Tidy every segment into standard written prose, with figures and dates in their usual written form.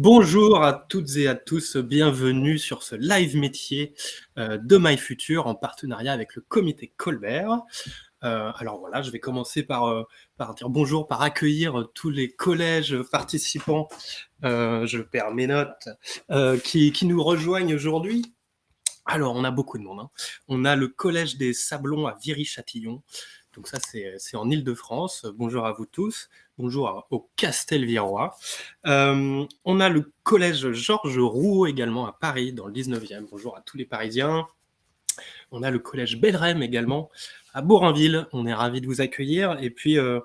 Bonjour à toutes et à tous, bienvenue sur ce live métier de MyFuture en partenariat avec le comité Colbert. Alors voilà, je vais commencer par dire bonjour, par accueillir tous les collèges participants, je perds mes notes, qui nous rejoignent aujourd'hui. Alors, on a beaucoup de monde, hein. On a le collège des Sablons à Viry-Châtillon. Donc ça, c'est en Île-de-France. Bonjour à vous tous. Bonjour au Castelvirois. On a le collège Georges Rouault également à Paris, dans le 19e. Bonjour à tous les Parisiens. On a le collège Belrem également à Bourainville. On est ravis de vous accueillir. Et puis le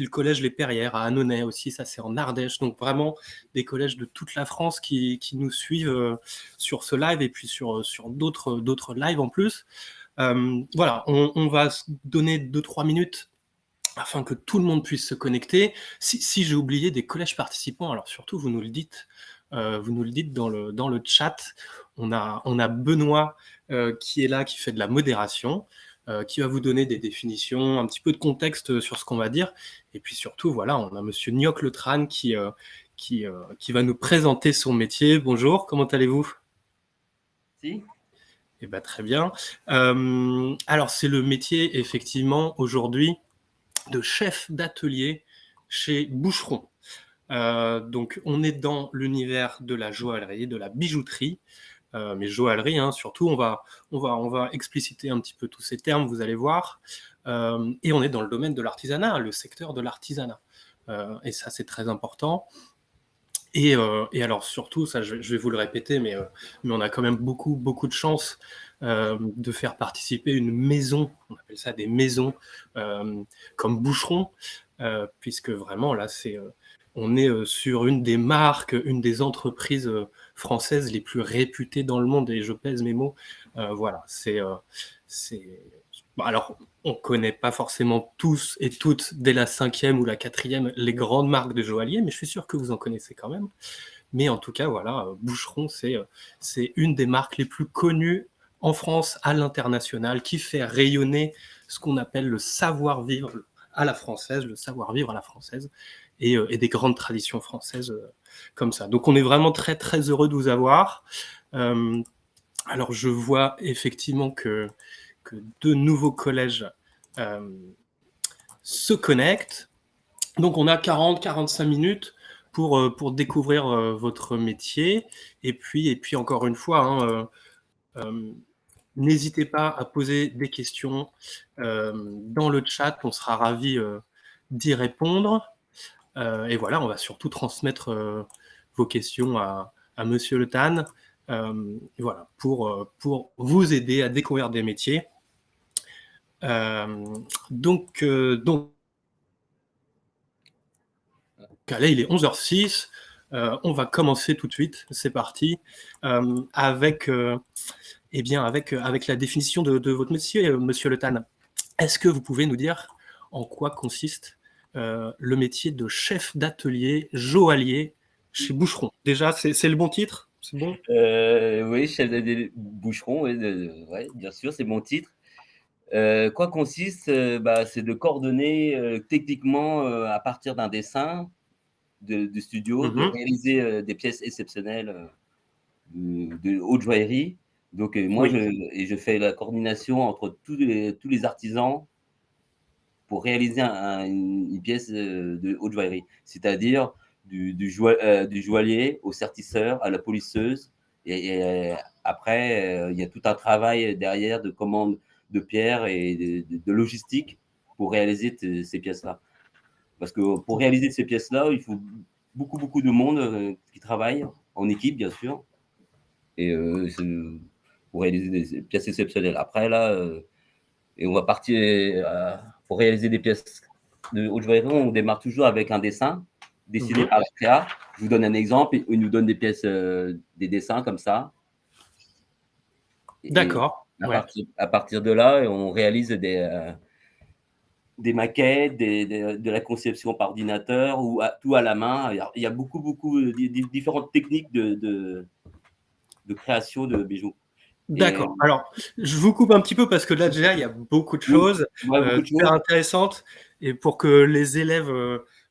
collège Les Perrières à Annonay aussi, ça c'est en Ardèche. Donc vraiment des collèges de toute la France qui nous suivent sur ce live et puis sur d'autres lives en plus. Voilà, on va se donner 2-3 minutes afin que tout le monde puisse se connecter. Si j'ai oublié des collèges participants, alors surtout vous nous le dites dans le chat. On a Benoît qui est là, qui fait de la modération, qui va vous donner des définitions, un petit peu de contexte sur ce qu'on va dire. Et puis surtout, voilà, on a monsieur Nioc Le Tran qui va nous présenter son métier. Bonjour, comment allez-vous ? Si. Eh ben, très bien. Alors, c'est le métier, effectivement, aujourd'hui, de chef d'atelier chez Boucheron. Donc, on est dans l'univers de la joaillerie, de la bijouterie, mais joaillerie, hein, surtout, on va expliciter un petit peu tous ces termes, vous allez voir. Et on est dans le domaine de l'artisanat, le secteur de l'artisanat. Et ça, c'est très important. Et alors surtout, ça je vais vous le répéter, mais on a quand même beaucoup de chance de faire participer une maison, on appelle ça des maisons, comme Boucheron, puisque vraiment là, on est sur une des marques, une des entreprises françaises les plus réputées dans le monde, et je pèse mes mots. Voilà, alors, on ne connaît pas forcément tous et toutes, dès la 5e ou la 4e, les grandes marques de joailliers, mais je suis sûr que vous en connaissez quand même. Mais en tout cas, voilà, Boucheron, c'est une des marques les plus connues en France, à l'international, qui fait rayonner ce qu'on appelle le savoir-vivre à la française, le savoir-vivre à la française, et des grandes traditions françaises comme ça. Donc on est vraiment très très heureux de vous avoir. Alors je vois effectivement que de nouveaux collèges se connectent. Donc on a 40-45 minutes pour découvrir votre métier. Et puis encore une fois, n'hésitez pas à poser des questions dans le chat, on sera ravis d'y répondre. Et voilà, on va surtout transmettre vos questions à monsieur Le Tran, voilà, pour vous aider à découvrir des métiers. Donc là, il est 11h06. On va commencer tout de suite. C'est parti. Avec la définition de votre métier, monsieur Le Tran. Est-ce que vous pouvez nous dire en quoi consiste le métier de chef d'atelier joaillier chez Boucheron ? Déjà, c'est le bon titre ? C'est bon ? Oui, chef d'atelier Boucheron, ouais, bien sûr, c'est mon titre. Quoi consiste, c'est de coordonner techniquement à partir d'un dessin de studio, de réaliser des pièces exceptionnelles de haute joaillerie. Donc moi, Oui. je fais la coordination entre tous les artisans pour réaliser une pièce de haute joaillerie, c'est-à-dire du joaillier au sertisseur, à la polisseuse. Et après, il y a tout un travail derrière de commande de pierres et de logistique pour réaliser ces pièces-là. Parce que pour réaliser ces pièces-là, il faut beaucoup de monde qui travaille en équipe, bien sûr, et pour réaliser des pièces exceptionnelles. Après, là, et on va partir pour réaliser des pièces de haute joaillerie. On démarre toujours avec un dessin dessiné par la créa. Je vous donne un exemple. Il nous donne des pièces, des dessins comme ça. D'accord. À partir de là, on réalise des maquettes, de la conception par ordinateur ou tout à la main. Il y a beaucoup différentes techniques de création de bijoux. D'accord. Alors, je vous coupe un petit peu parce que là, déjà, il y a beaucoup de choses beaucoup de super choses. intéressantes. Et pour que les élèves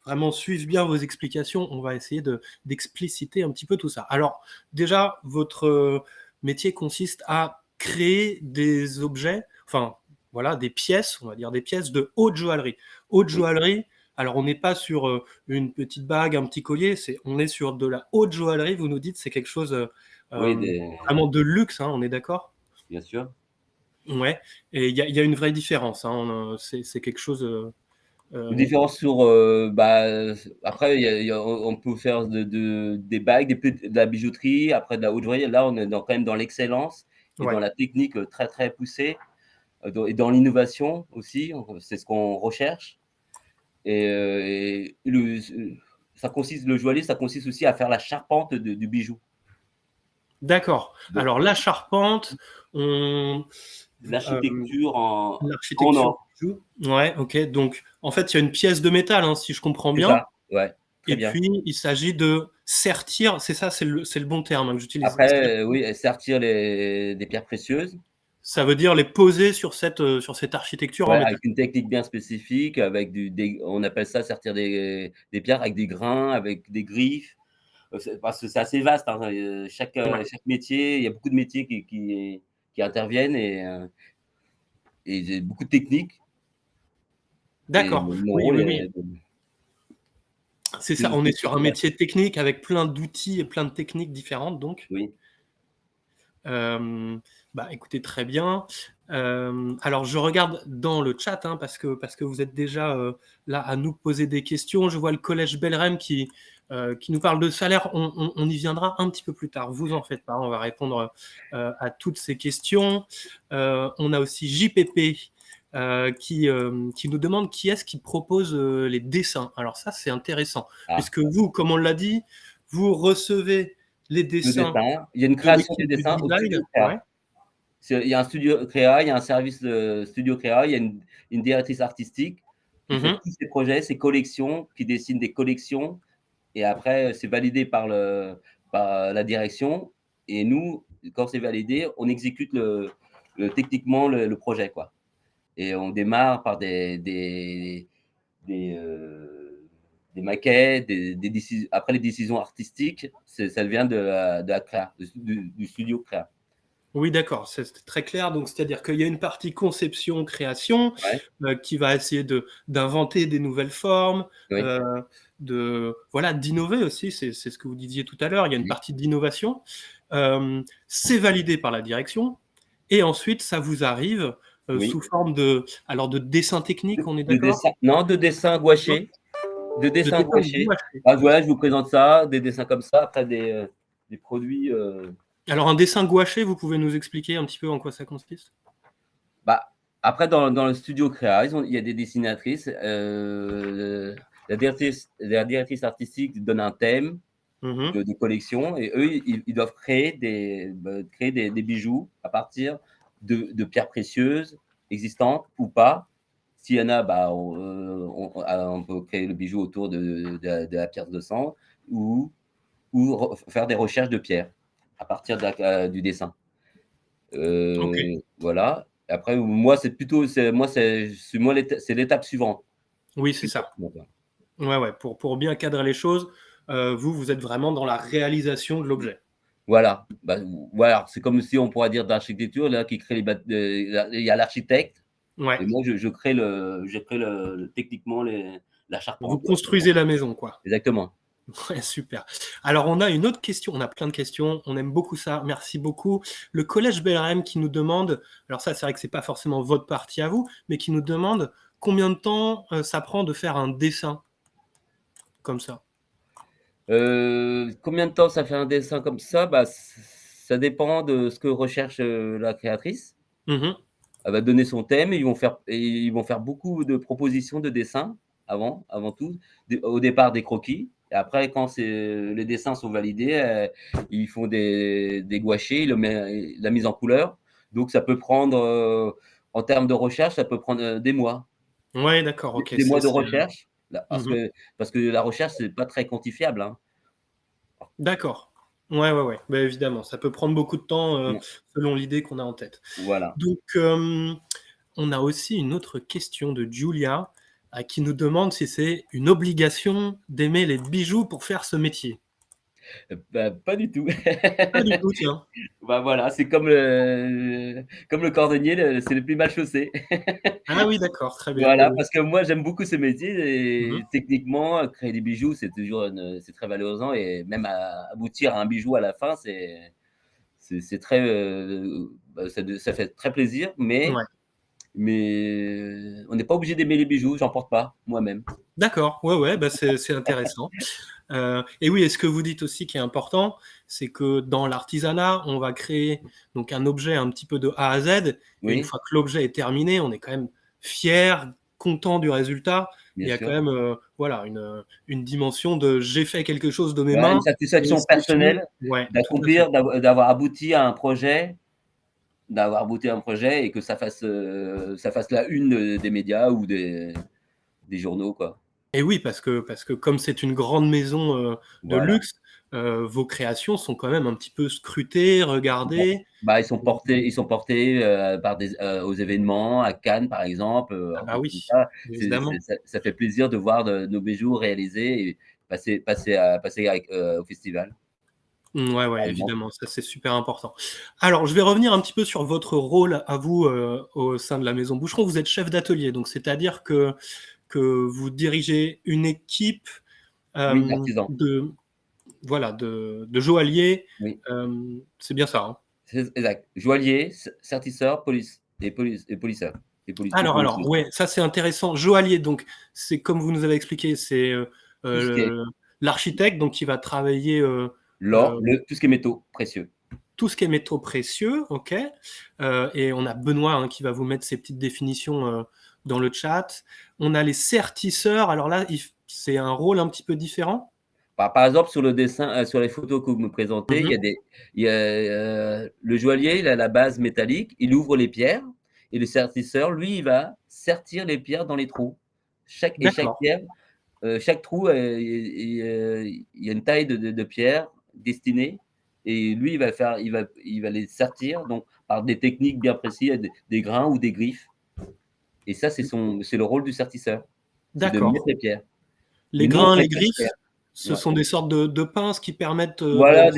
vraiment suivre bien vos explications, on va essayer d'expliciter un petit peu tout ça. Alors, déjà, votre métier consiste à créer des objets, enfin, voilà, des pièces, on va dire des pièces de haute joaillerie. Haute Oui, joaillerie, alors on n'est pas sur une petite bague, un petit collier, on est sur de la haute joaillerie, vous nous dites, c'est quelque chose oui, vraiment de luxe, hein, on est d'accord? bien sûr. Ouais, et il y a une vraie différence, hein, c'est quelque chose, Une heu différence sur, après on peut faire des bagues, de la bijouterie, après de la haute joaillerie. Là, on est quand même dans l'excellence et dans ouais. la technique, très, très poussée, dans l'innovation aussi, c'est ce qu'on recherche et le joaillier, ça consiste aussi à faire la charpente du bijou. D'accord. Donc Alors la charpente, on l'architecture en l'architecture or. du bijou, ouais, OK, donc en fait, il y a une pièce de métal, hein, si je comprends C'est bien, ça, ouais, très et bien. puis il s'agit de sertir, c'est ça, c'est le bon terme, hein, que j'utilise? Après, oui, sertir des pierres précieuses. Ça veut dire les poser sur cette architecture en Ouais, métal? avec une technique bien spécifique, avec des on appelle ça sertir des pierres avec des grains, avec des griffes. C'est parce que c'est assez vaste, hein, Ouais, chaque métier, il y a beaucoup de métiers qui interviennent et j'ai beaucoup de techniques et d'accord. mon Oui, rôle oui, oui, est c'est ça, de on est sur un ouais, métier technique avec plein d'outils et plein de techniques différentes donc. oui, Hem, Bah, écoutez, très bien. Alors je regarde dans le chat, hein, parce que vous êtes déjà, là à nous poser des questions. Je vois le collège Belrem qui nous parle de salaire. On y viendra un petit peu plus tard, vous en faites pas, on va répondre, à toutes ces questions. On a aussi JPP, qui nous demande qui est-ce qui propose, les dessins? Alors ça, c'est intéressant, ah, puisque vous, comme on l'a dit, vous recevez les le dessins dessin, il y a une de création des l'équipe du dessins au design, studio ouais. créa. Il y a un studio créa, il y a un service, studio créa, il y a une directrice artistique qui Mmh fait mh. tous ces projets, ces collections, qui dessine des collections et après, c'est validé par la direction et nous, quand c'est validé, on exécute techniquement le projet, quoi et on démarre par des, heu, des maquettes, des décisions après les décisions artistiques, ça vient de la créa, du studio créa. Oui, d'accord, c'est très clair. Donc, c'est-à-dire qu'il y a une partie conception, création, Ouais, qui va essayer d'inventer des nouvelles formes, oui, heu, voilà, d'innover aussi, c'est ce que vous disiez tout à l'heure. Il y a une oui, partie d'innovation. C'est validé par la direction et ensuite ça vous arrive, oui. sous forme de dessin technique, on est d'accord? De dessin gouaché, de De dessin dessin gouaché. gouaché. Ah voilà, je vous présente ça, des dessins comme ça, après des produits, Alors un dessin gouaché, vous pouvez nous expliquer un petit peu en quoi ça consiste? bah, après dans le studio créa, il y a des dessinatrices, la directrice artistique donne un thème Mmh mh. de collection et eux, ils doivent créer des bijoux à partir de pierres précieuses existantes ou pas. S'il y en a, bah, on peut créer le bijou autour de la pierre de sang ou faire des recherches de pierres à partir du dessin. OK. Voilà. Après moi, c'est l'étape suivante. Oui, c'est L'étape ça. suivante, ouais. Ouais, ouais, pour bien cadrer les choses, vous êtes vraiment dans la réalisation de l'objet. Voilà, bah, voilà, c'est comme si on pourrait dire d'architecture, là, qui crée il y a l'architecte Ouais, et moi je crée techniquement la vous charpente, quoi. construisez la maison, quoi. Exactement. Ouais, super. Alors on a une autre question, on a plein de questions, on aime beaucoup ça, merci beaucoup. Le collège Bellarème qui nous demande, alors ça, c'est vrai que c'est pas forcément votre partie à vous, mais qui nous demande combien de temps, ça prend de faire un dessin comme ça? Combien de temps ça fait un dessin comme ça? Bah, ça dépend de ce que recherche, la créatrice. Mmh mh. Elle va donner son thème et ils vont faire beaucoup de propositions de dessins avant tout. Au départ des croquis et après quand les dessins sont validés, ils font des gouachés, la mise en couleur. Donc ça peut prendre, en termes de recherche, ça peut prendre, des mois. Ouais, d'accord, Des OK, des mois de recherche, là, parce mmh mh. que parce que la recherche, c'est pas très quantifiable, hein. D'accord. Ouais, ouais, ouais, bah, évidemment, ça peut prendre beaucoup de temps, Mmh, selon l'idée qu'on a en tête. voilà. Donc, on a aussi une autre question de Julia. qui nous demande si c'est une obligation d'aimer les bijoux pour faire ce métier. Bah, pas du tout. Pas du tout, tiens. Bah, voilà, c'est comme le cordonnier, c'est le plus mal chaussé. Ah oui, d'accord, très bien. Oui, Voilà, oui. parce que moi, j'aime beaucoup ce métier Mmh. et techniquement, créer des bijoux, c'est toujours c'est très valorisant et même aboutir à un bijou à la fin, c'est très, bah, ça fait très plaisir, Ouais. mais on n'est pas obligé d'aimer les bijoux, j'en porte pas moi-même. D'accord, ouais, ouais, bah, c'est intéressant. Et oui, et ce que vous dites aussi qui est important, c'est que dans l'artisanat, on va créer donc un objet un petit peu de A à Z et une Oui, fois que l'objet est terminé, on est quand même fier, content du résultat. Il bien y a quand sûr. même, voilà, une dimension de: «J'ai fait quelque chose de mes Ouais, une mains et satisfaction c'est fini». personnelle Ouais, tout à fait. d'accomplir, d'avoir abouti à un projet, d'avoir abouti à un projet et que ça fasse la une, des médias ou des journaux, quoi. Et oui, parce que comme c'est une grande maison, de Voilà. luxe, vos créations sont quand même un petit peu scrutées, Bon, regardées. bah, ils sont portés, par aux événements, à Cannes, par exemple, Ah un bah truc comme oui, ça. évidemment. Ça fait plaisir de voir nos bijoux réalisés et passer avec, au festival, Mmh, ouais, par ouais, exemple. évidemment, ça c'est super important. Alors, je vais revenir un petit peu sur votre rôle à vous, au sein de la maison Boucheron. Vous êtes chef d'atelier, donc c'est-à-dire que vous dirigez une équipe, Oui, d'artisans, de voilà, de joailliers, oui, c'est bien ça, hein? c'est exact. Joaillier, sertisseur, polisseur et Alors, polisseuse. ouais, ça c'est intéressant. Joaillier, donc c'est comme vous nous avez expliqué, c'est, Tout ce qui est l'architecte donc qui va travailler, l'or, heu tout ce qui est métaux précieux. tout ce qui est métaux précieux, OK, et on a Benoît, hein, qui va vous mettre ses petites définitions, dans le chat. On a les sertisseurs, alors là, il f c'est un rôle un petit peu différent? Par exemple, sur le dessin, sur les photos que vous me présentez, Mmh. il y a, le joaillier, il a la base métallique, il ouvre les pierres et le sertisseur, lui, il va sertir les pierres dans les trous. Chaque D'accord. pierre, chaque trou, il y a une taille de pierre destinée et lui, il va les sertir donc par des techniques bien précises, des grains ou des griffes et ça, c'est le rôle du sertisseur, c'est de mettre D'accord. les pierres. Les Mais nous, on grains, les préfère griffes, faire. ce Ouais. sont des sortes de pinces qui permettent, de Voilà,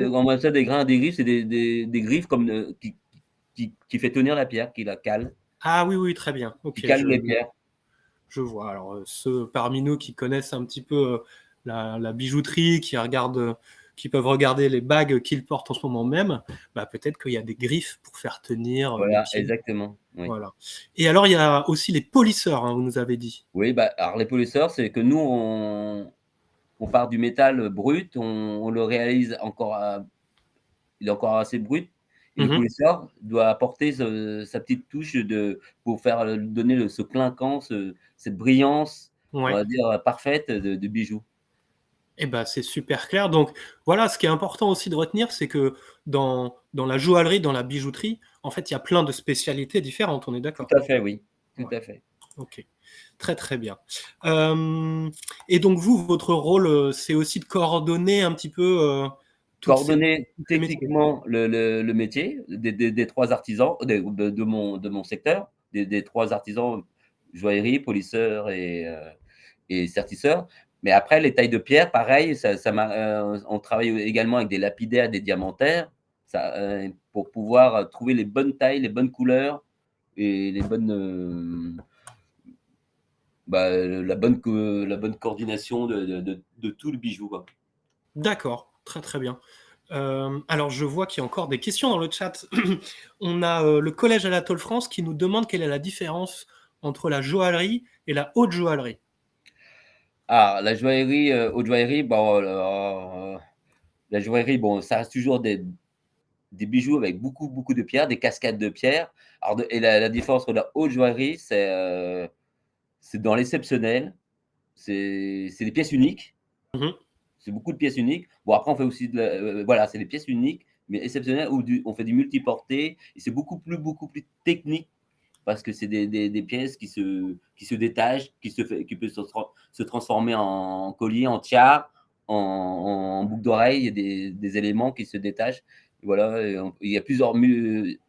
on appelle ça des grains, des griffes, c'est des griffes comme, qui fait tenir la pierre, qui la cale, Ah oui, oui, très bien. qui OK, cale les pierres. je vois. Alors, ceux parmi nous qui connaissent un petit peu, la bijouterie, qui peuvent regarder les bagues qu'ils portent en ce moment même, bah, peut-être qu'il y a des griffes pour faire tenir, les Voilà, pieds. exactement, oui. Voilà. Et alors il y a aussi les polisseurs, hein, vous nous avez dit? Oui, bah, alors les polisseurs, c'est que nous, on part du métal, brut, on le réalise encore il est encore assez brut et le Mmh. polisseur doit apporter sa petite touche pour faire, donner ce clinquant, cette brillance, on Ouais. va dire, parfaite de bijoux. Et bah, c'est super clair. Donc voilà, ce qui est important aussi de retenir, c'est que dans la joaillerie, dans la bijouterie, en fait, il y a plein de spécialités différentes, on est Tout d'accord? à fait, oui, tout Ouais, à fait. OK. Très, très bien. Hem Et donc vous, votre rôle, c'est aussi de coordonner un petit peu, toutes ces Coordonner tous ces métiers? techniquement le métier des 3 artisans, de mon secteur, des 3 artisans, joaillerie, polisseur et sertisseur. Mais après les tailles de pierre, pareil, on travaille également avec des lapidaires, des diamantaires, pour pouvoir, trouver les bonnes tailles, les bonnes couleurs et les bonnes, bah, la bonne coordination de tout le bijou, quoi. D'accord, très, très bien. Alors je vois qu'il y a encore des questions dans le chat. On a, le collège Anatole France qui nous demande quelle est la différence entre la joaillerie et la haute joaillerie? Ah, la joaillerie, haute joaillerie, bon, la joaillerie, bon, ça reste toujours des bijoux avec beaucoup, beaucoup de pierres, des cascades de pierres. Alors la différence entre la haute joaillerie, c'est dans l'exceptionnel, c'est des pièces uniques, Mmh. c'est beaucoup de pièces uniques. Bon après on fait aussi voilà, c'est des pièces uniques, mais exceptionnelles où on fait du multiporté et c'est beaucoup plus technique parce que c'est des pièces qui se détachent, qui peut se transformer en collier, en tiare, en boucle d'oreille. Il y a des éléments qui se détachent. Voilà, et il y a plusieurs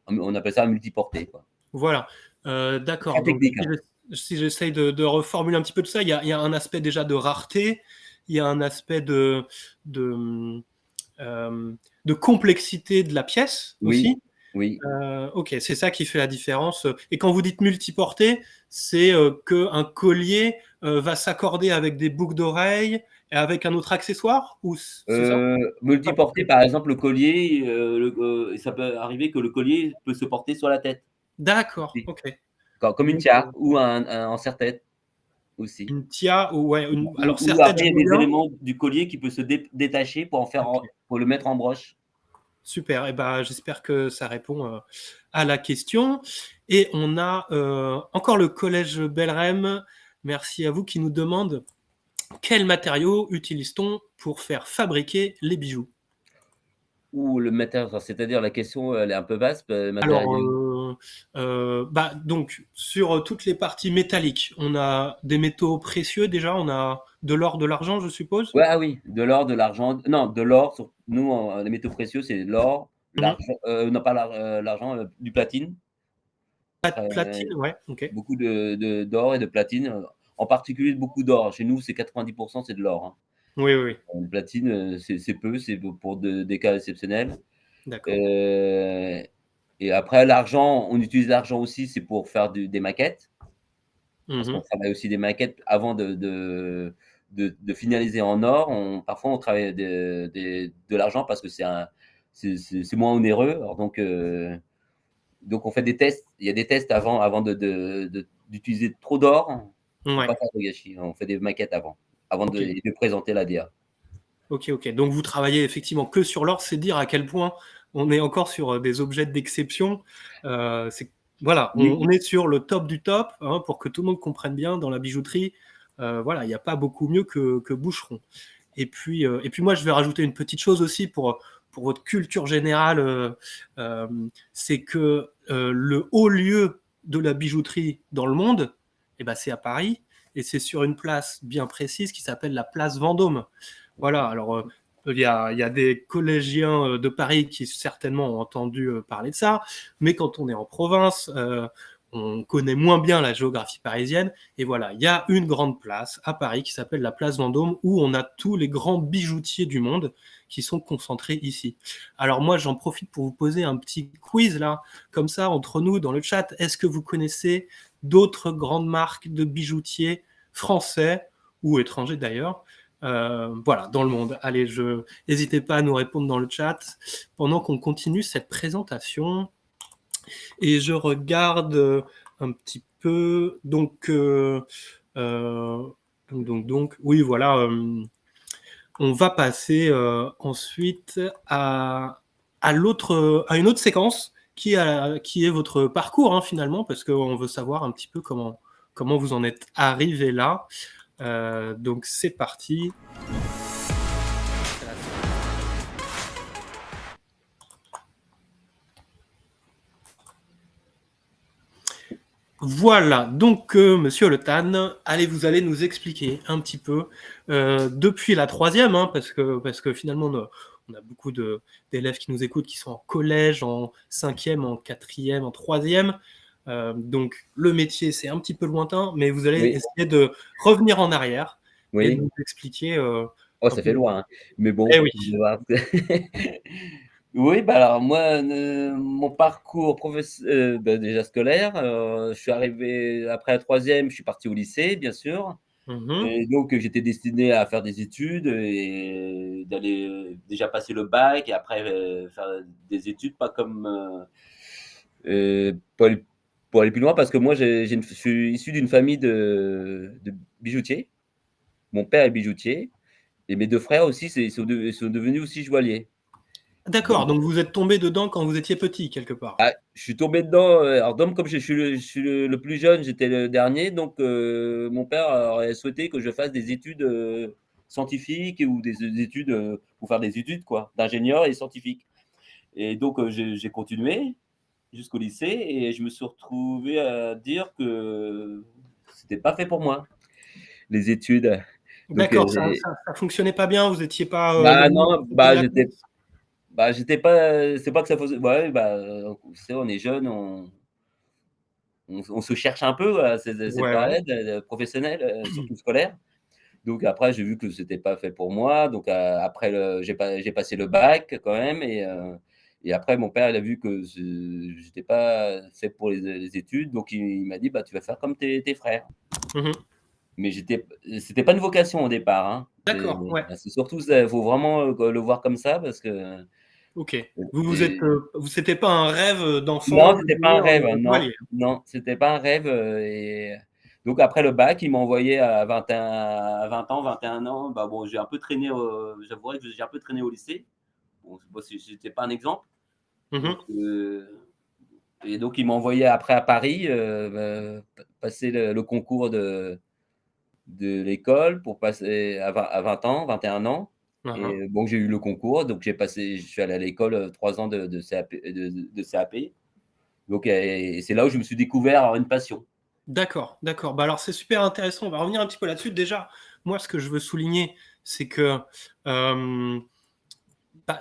on appelle ça multiporté, quoi. Voilà, C'est très d'accord, donc technique, si hein. si j'essaye de reformuler un petit peu tout ça, il y a un aspect déjà de rareté, il y a un aspect de, de complexité de la pièce Oui, aussi. oui. Ok, c'est ça qui fait la différence. Et quand vous dites multiporté, c'est qu'un collier va s'accorder avec des boucles d'oreilles et avec un autre accessoire, ou c'est ça? Pas Multiporté, compris. par exemple, le collier, ça peut arriver que le collier peut se porter sur la tête D'accord, aussi, ok. comme une Donc, tiare ou un en serre-tête aussi. une tia, ou ouais, alors Ou serre-tête, après je il y vois a des bien. éléments du collier qui peut se détacher pour en faire Ok, pour le mettre en broche. super. Et ben, j'espère que ça répond à la question. Et on a encore le collège Belrem. Merci à vous, qui nous demande quels matériaux utilise-t-on pour faire fabriquer les bijoux? Ou le matériau, enfin, c'est-à-dire la question, elle est un peu vaste, Alors, matériaux. bah, donc, sur toutes les parties métalliques, on a des métaux précieux déjà, on a de l'or, de l'argent, je suppose. Ouais, ah oui, de l'or, de l'argent, non, de l'or, sur nous, les métaux précieux, c'est l'or, Mhm. l'argent, non pas l'argent, du platine, Platine, heu, ouais, ok. beaucoup d'or et de platine, en particulier beaucoup d'or. Chez nous, c'est 90, c'est de l'or, hein. Oui, oui, oui. Le platine, c'est peu, c'est pour des cas exceptionnels. D'accord. Heu et après l'argent, on utilise l'argent aussi, c'est pour faire des maquettes, parce qu'on Mhm. travaille aussi des maquettes avant de finaliser en or. Parfois, on travaille de l'argent parce que c'est moins onéreux. Alors donc on fait des tests. Il y a des tests avant d'utiliser trop d'or, pour Ouais. pas faire de gâchis. On fait des maquettes avant Ok. de présenter l'ADA. Ok, ok. Donc vous travaillez effectivement que sur l'or, c'est dire à quel point on est encore sur des objets d'exception. C'est voilà, Oui, on est sur le top du top, hein, pour que tout le monde comprenne bien dans la bijouterie. Voilà, il n'y a pas beaucoup mieux que Boucheron. Et puis moi, je vais rajouter une petite chose aussi pour votre culture générale, euh, c'est que le haut lieu de la bijouterie dans le monde, eh ben, c'est à Paris, et c'est sur une place bien précise qui s'appelle la place Vendôme. Voilà, alors il y a des collégiens de Paris qui certainement ont entendu parler de ça, mais quand on est en province, on connaît moins bien la géographie parisienne. Et voilà, il y a une grande place à Paris qui s'appelle la place Vendôme, où on a tous les grands bijoutiers du monde qui sont concentrés ici. Alors moi, j'en profite pour vous poser un petit quiz là, comme ça, entre nous, dans le chat. Est-ce que vous connaissez d'autres grandes marques de bijoutiers français ou étrangers d'ailleurs, voilà, dans le monde? Allez, n'hésitez pas à nous répondre dans le chat pendant qu'on continue cette présentation. Et je regarde un petit peu. Euh, oui, voilà. On va passer ensuite à une autre séquence qui est votre parcours, hein, finalement, parce qu'on veut savoir un petit peu comment vous en êtes arrivé là. Donc c'est parti. Voilà, donc Monsieur Le Tan, vous allez nous expliquer un petit peu depuis la troisième, hein, parce que finalement on a beaucoup d'élèves qui nous écoutent qui sont en collège, en cinquième, en quatrième, en troisième. Donc le métier c'est un petit peu lointain, mais vous allez oui, essayer de revenir en arrière et de oui. nous expliquer Oh, un ça peu. fait loin, hein, mais Eh bon, oui. on va voir. Oui, bah, alors moi, mon parcours bah, déjà scolaire, je suis arrivé après la troisième, je suis parti au lycée, bien sûr, Mhm. et donc j'étais destiné à faire des études et d'aller, déjà passer le bac et après, faire des études, pas comme, pour aller plus loin parce que moi je suis issu d'une famille de bijoutiers. Mon père est bijoutier et mes 2 frères aussi, sont devenus aussi joailliers. D'accord, Donc, donc vous êtes tombé dedans quand vous étiez petit, quelque part. ah, je suis tombé dedans, alors comme je suis le plus jeune, j'étais le dernier, donc mon père aurait souhaité que je fasse des études, scientifiques ou des études, pour faire des études quoi, d'ingénieur et scientifique et donc j'ai continué jusqu'au lycée et je me suis retrouvé à dire que c'était pas fait pour moi, les études. Donc D'accord, ça fonctionnait pas bien, vous étiez pas dans bah le non, de la classe. j'étais pas c'est pas que ça faisait ouais, bah, tu sais, on est jeune, on se cherche un peu à cette Ouais, ouais. période, professionnelle, surtout scolaire. Donc après, j'ai vu que c'était pas fait pour moi. Donc après j'ai passé le bac quand même et après mon père, il a vu que j'étais pas fait pour les études, donc il m'a dit: «Bah, tu vas faire comme tes frères». Mmh. Mais c'était pas une vocation au départ, hein. D'accord, ouais, C'est surtout ça, faut vraiment, le voir comme ça parce que OK. Vous vous êtes, et vous c'était pas un rêve, d'enfant non, de c'était pas un devenir, rêve, non, joaillier? non, c'était pas un rêve, et donc après le bac, ils m'ont envoyé à 20 ans, 21 ans. Bah, bon, j'ai un peu traîné, j'avouerai que j'ai un peu traîné au lycée. Bon, c'est pas si j'étais pas un exemple, donc Mmh. et donc ils m'ont envoyé après à Paris, passer le concours de l'école pour passer à 20 ans, 21 ans. Hein, hein. Et bon, j'ai eu le concours, donc je suis allé à l'école, 3 ans de CAP, de CAP. Donc et c'est là où je me suis découvert avoir une passion. D'accord, d'accord. Bah, alors c'est super intéressant. On va revenir un petit peu là-dessus. Déjà, moi, ce que je veux souligner, c'est que, hem, bah,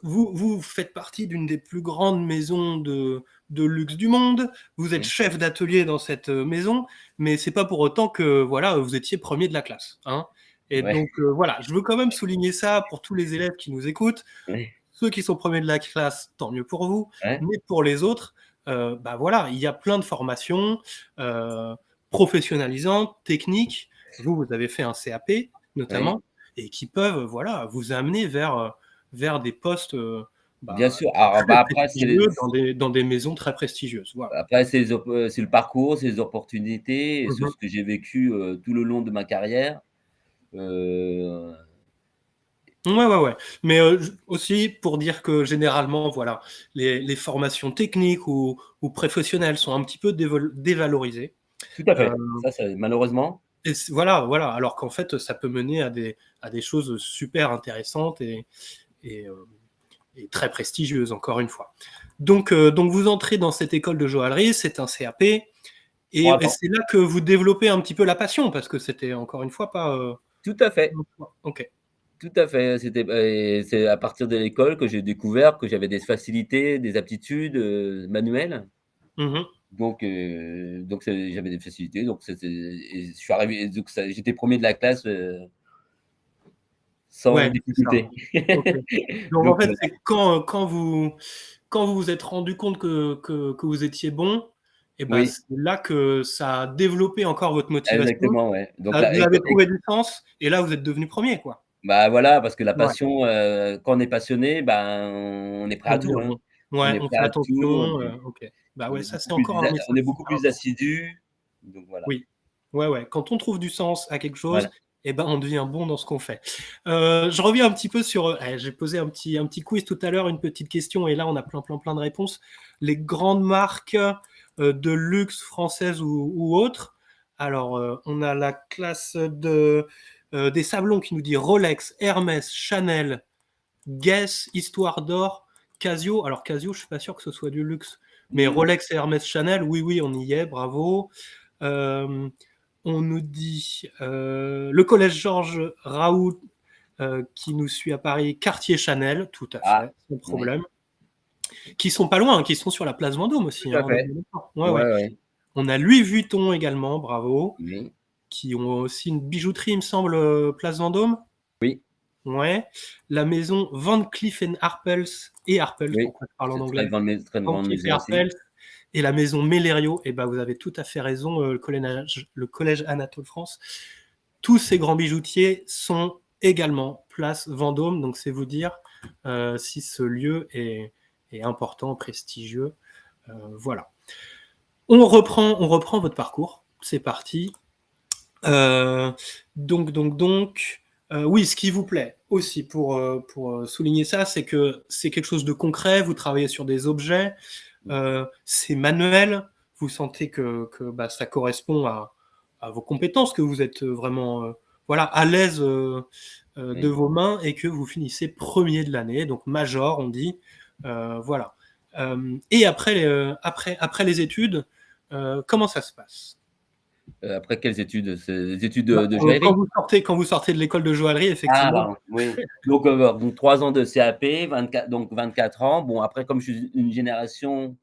vous faites partie d'une des plus grandes maisons de luxe du monde. Vous êtes Oui, chef d'atelier dans cette, maison, mais c'est pas pour autant que, voilà, vous étiez premier de la classe, hein? Et ouais, donc, voilà, je veux quand même souligner ça pour tous les élèves qui nous écoutent. ouais, Ceux qui sont premiers de la classe, tant mieux pour vous, ouais, mais pour les autres, bah, voilà, il y a plein de formations, heu, professionnalisantes, techniques. Vous, vous avez fait un CAP oui. notamment et qui peuvent, voilà, vous amener vers des postes, Bien bah, sûr. Alors, très bah, prestigieux dans des maisons très prestigieuses, voilà. c'est le parcours, c'est les opportunités et Mmh c'est mh. ce que j'ai vécu, tout le long de ma carrière. Heu, Ouais, ouais, ouais. Mais, j aussi pour dire que généralement, voilà, les formations techniques ou professionnelles sont un petit peu dévalorisées. Tout à Heu fait. Ça, c'est malheureusement, Et voilà, voilà, alors qu'en fait, ça peut mener à des choses super intéressantes et heu et très prestigieuses, encore une fois. Donc vous entrez dans cette école de joaillerie, c'est un CAP pour et temps. c'est là que vous développez un petit peu la passion parce que c'était encore une fois pas, Tout à fait, OK. tout à fait. Et c'est à partir de l'école que j'ai découvert que j'avais des facilités, des aptitudes, manuelles. Mmh mh. Donc j'avais des facilités, donc c'était et je suis arrivé et donc ça j'étais premier de la classe, sans Ouais, c'est ça. difficulté. OK. Donc en Donc fait, voilà. c'est quand vous vous êtes rendu compte que vous étiez bon et bah, Oui, c'est là que ça a développé encore votre motivation. exactement, ouais. Donc Ah, là vous avez trouvé du sens et là, vous êtes devenu premier, quoi. bah, voilà, parce que la Ouais, passion, quand on est passionné, ben, on est prêt on à devient tout, hein. bon. On Ouais, est on prêt fait à tout, attention, OK. Bah, ouais, ça, c'est encore un on message est beaucoup super plus important. assidu, donc voilà. Oui. Ouais, ouais, quand on trouve du sens à quelque Voilà. chose et ben, on devient bon dans ce qu'on fait. Je reviens un petit peu sur, j'ai posé un petit quiz tout à l'heure, une petite question et là, on a plein, plein, plein de réponses. Les grandes marques, de luxe françaises ou autres. Alors, on a la classe des sablons qui nous dit Rolex, Hermès, Chanel, Guess, Histoire d'Or, Casio. Alors Casio, je suis pas sûr que ce soit du luxe, mais Mmh, Rolex et Hermès Chanel, oui, oui, on y est, bravo. Hem, on nous dit, le collège Georges Raoult, qui nous suit à Paris, Cartier Chanel, tout à ah, fait, sans oui, problème. Qui sont pas loin, hein, qui sont sur la place Vendôme tout aussi, hein, à on est fait. bien d'accord. Ouais, Ouais, ouais. ouais. On a Louis Vuitton également, bravo, Oui, qui ont aussi une bijouterie, il me semble, place Vendôme. oui, Ouais. La maison Van Cleef& Arpels et Arpels, oui. pourquoi je parle en C'est anglais? très Van grande Cleef et maison aussi. Arpels et la maison Mellerio et bah, vous avez tout à fait raison, le collège Anatole France. Tous ces grands bijoutiers sont également place Vendôme, donc c'est vous dire, si ce lieu est important, prestigieux, voilà. On reprend votre parcours, c'est parti. Heu, donc, oui, ce qui vous plaît aussi pour souligner ça, c'est que c'est quelque chose de concret, vous travaillez sur des objets, c'est manuel, vous sentez que, bah, ça correspond à vos compétences, que vous êtes, vraiment, voilà, à l'aise, de Oui. vos mains et que vous finissez premier de l'année, donc major, on dit, voilà. Et après les études, comment ça se passe? Après quelles études? C'est des études Bah, de quand joaillerie? vous sortez de l'école de joaillerie, Ah effectivement. pardon, oui. Donc 3 ans de CAP, 24 ans. Bon après comme je suis une génération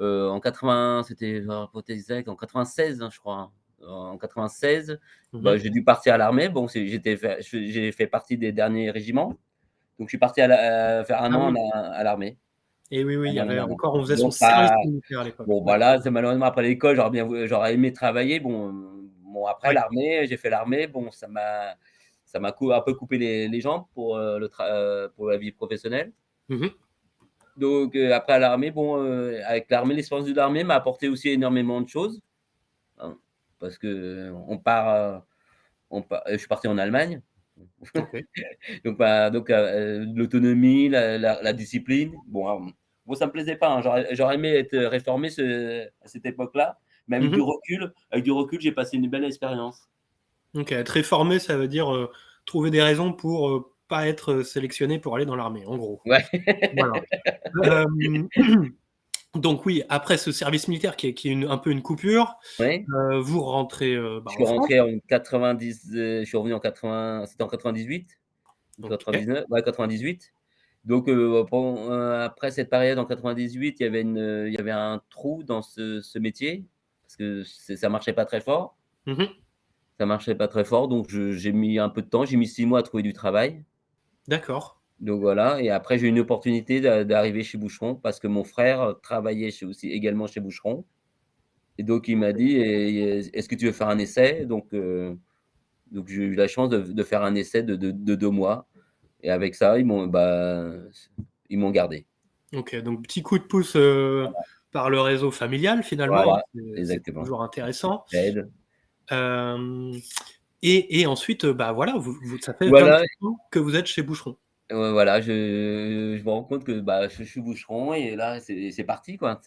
En 80, c'était pour être exact, en 96, hein, je crois, hein. En 96, bah, Mmh. j'ai dû partir à l'armée. Bon, j'ai fait partie des derniers régiments, donc je suis parti à la faire 1 Ah an oui, à l'armée, et oui, oui, il 1 y an à avait l'armée. encore on faisait son Donc service pas militaire à l'époque. bon, Ouais. voilà, c'est malheureusement après l'école, j'aurais aimé travailler. Bon, après Ouais. l'armée, j'ai fait l'armée. Bon, ça m'a un peu coupé les jambes pour la vie professionnelle. Mmh. Donc après à l'armée, bon, avec l'armée, l'expérience de l'armée m'a apporté aussi énormément de choses, hein, parce que je suis parti en Allemagne, OK. l'autonomie, la discipline. Bon, ça me plaisait pas, hein, j'aurais aimé être réformé à cette époque-là, mais Mmh. avec du recul, j'ai passé une belle expérience. OK, être réformé, ça veut dire, trouver des raisons pour, pas être sélectionné pour aller dans l'armée, en gros. Ouais. Voilà. Hem, donc oui, après ce service militaire qui est un peu une coupure, Ouais, vous rentrez, je suis en France. rentré en 90, je suis revenu en 80, c'était en 98 ou OK. 99? Ouais, 98. Donc après cette période en 98, il y avait un trou dans ce métier parce que ça marchait pas très fort. Mmh. Ça marchait pas très fort, donc j'ai mis un peu de temps, j'ai mis 6 mois à trouver du travail. D'accord. Donc voilà, et après j'ai eu une opportunité d'arriver chez Boucheron parce que mon frère travaillait également chez Boucheron, et donc il m'a dit: Est-ce que tu veux faire un essai?» Donc j'ai eu la chance de faire un essai de 2 mois, et avec ça, ils m'ont gardé. OK, donc petit coup de pouce, par le réseau familial finalement, hein, Voilà, c'est exactement. toujours intéressant. Aide. Hem et ensuite, bah, voilà, vous ça fait Voilà. 27 ans que vous êtes chez Boucheron. Voilà, je me rends compte que, bah, je suis bûcheron, et là, c'est parti, quoi.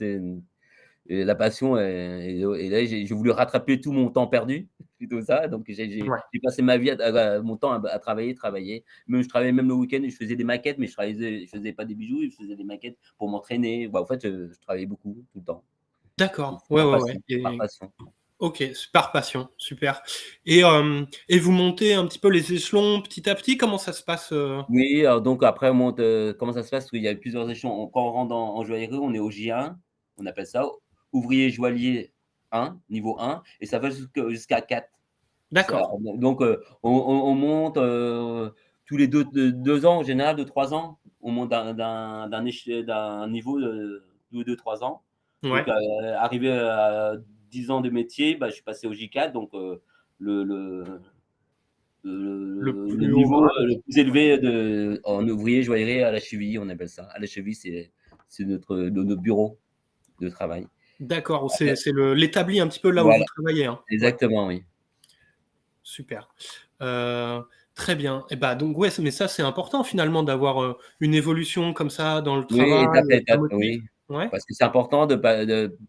Et la passion et là, j'ai voulu rattraper tout mon temps perdu, plutôt ça. Donc Ouais. j'ai passé ma vie mon temps à travailler, travailler. Même je travaillais même le week-end et je faisais des maquettes, mais je faisais pas des bijoux, je faisais des maquettes pour m'entraîner. Bah, en fait, je travaillais beaucoup, tout le temps. D'accord. Ouais, ouais, ouais, Par et passion. OK, par passion, super et vous montez un petit peu les échelons petit à petit? Comment ça se passe, Oui, alors donc après on monte, comment ça se passe? Il y a plusieurs échelons. Quand on rentre en joaillerie, on est au J1, on appelle ça, ouvrier joaillier 1, niveau 1, et ça va jusqu'à 4. Ça D'accord, donc on monte, tous les 2 ans en général, 2 3 ans, on monte d'un niveau de tous 2 3 ans. Donc ouais, arrivé à 10 ans de métier, bah, je suis passé au J4, donc le le le le plus haut niveau, grade. le plus élevé en ouvrier joaillerie à la cheville, on appelle ça. À la cheville, c'est notre bureau de travail. D'accord, Après c'est l'établi un petit peu là où vous voilà, travaillez, hein? Ouais, exactement, oui. super. Heu, Très bien et bah, donc ouais, mais ça, c'est important finalement d'avoir, une évolution comme ça dans le Oui, travail, étape à ça étape, motive? oui. Ouais? Parce que c'est important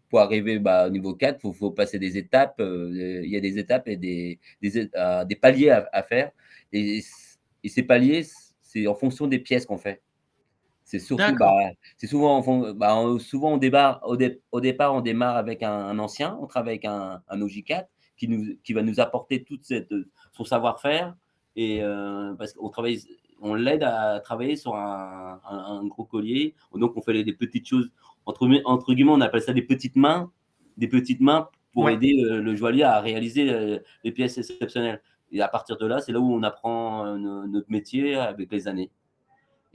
pour arriver, bah, au niveau 4, faut passer des étapes, il y a des étapes et des paliers à faire, et ces paliers, c'est en fonction des pièces qu'on fait. C'est surtout, bah, D'accord, c'est souvent en fon bah, souvent on débarre au départ, on démarre avec un ancien, on travaille avec un OJ4 qui va nous apporter toute son savoir-faire, et parce qu'on travaille on l'aide à travailler sur un gros collier. Donc on fait des petites choses, entre guillemets, on appelle ça des petites mains pour ouais, aider, le joaillier à réaliser, les pièces exceptionnelles, et à partir de là, c'est là où on apprend, notre métier avec les années.